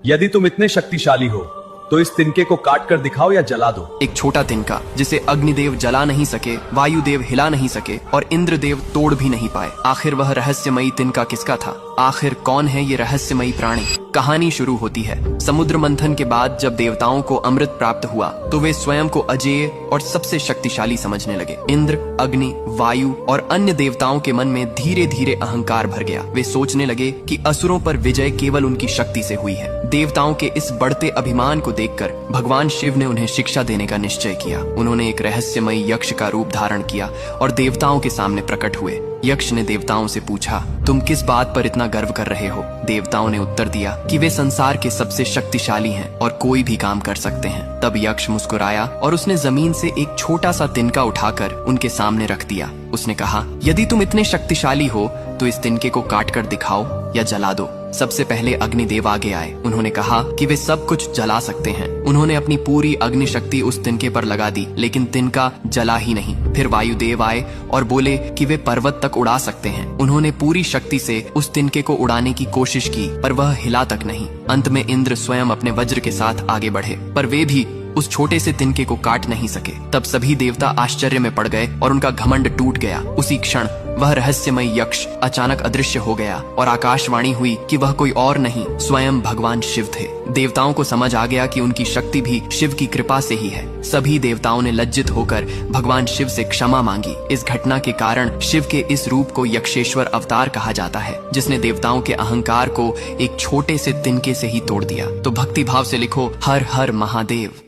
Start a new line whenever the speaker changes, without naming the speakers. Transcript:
यदि तुम इतने शक्तिशाली हो तो इस तिनके को काट कर दिखाओ या जला दो।
एक छोटा तिनका जिसे अग्निदेव जला नहीं सके, वायुदेव हिला नहीं सके और इंद्रदेव तोड़ भी नहीं पाए। आखिर वह रहस्यमयी तिनका किसका था? आखिर कौन है ये रहस्यमयी प्राणी? कहानी शुरू होती है। समुद्र मंथन के बाद जब देवताओं को अमृत प्राप्त हुआ तो वे स्वयं को अजेय और सबसे शक्तिशाली समझने लगे। इंद्र, अग्नि, वायु और अन्य देवताओं के मन में धीरे धीरे अहंकार भर गया। वे सोचने लगे कि असुरों पर विजय केवल उनकी शक्ति से हुई है। देवताओं के इस बढ़ते अभिमान को देखकर भगवान शिव ने उन्हें शिक्षा देने का निश्चय किया। उन्होंने एक रहस्यमयी यक्ष का रूप धारण किया और देवताओं के सामने प्रकट हुए। यक्ष ने देवताओं से पूछा, तुम किस बात पर इतना गर्व कर रहे हो? देवताओं ने उत्तर दिया कि वे संसार के सबसे शक्तिशाली हैं और कोई भी काम कर सकते हैं। तब यक्ष मुस्कुराया और उसने जमीन से एक छोटा सा तिनका उठाकर उनके सामने रख दिया। उसने कहा, यदि तुम इतने शक्तिशाली हो तो इस तिनके को काट कर दिखाओ या जला दो। सबसे पहले अग्निदेव आगे आए। उन्होंने कहा कि वे सब कुछ जला सकते हैं। उन्होंने अपनी पूरी अग्नि शक्ति उस तिनके पर लगा दी, लेकिन तिनका जला ही नहीं। फिर वायुदेव आए और बोले कि वे पर्वत तक उड़ा सकते हैं। उन्होंने पूरी शक्ति से उस तिनके को उड़ाने की कोशिश की, पर वह हिला तक नहीं। अंत में इंद्र स्वयं अपने वज्र के साथ आगे बढ़े, पर वे भी उस छोटे से तिनके को काट नहीं सके। तब सभी देवता आश्चर्य में पड़ गए और उनका घमंड टूट गया। उसी क्षण वह रहस्यमय यक्ष अचानक अदृश्य हो गया और आकाशवाणी हुई कि वह कोई और नहीं, स्वयं भगवान शिव थे। देवताओं को समझ आ गया कि उनकी शक्ति भी शिव की कृपा से ही है। सभी देवताओं ने लज्जित होकर भगवान शिव से क्षमा मांगी। इस घटना के कारण शिव के इस रूप को यक्षेश्वर अवतार कहा जाता है, जिसने देवताओं के अहंकार को एक छोटे से तिनके से ही तोड़ दिया। तो भक्ति भाव से लिखो, हर हर महादेव।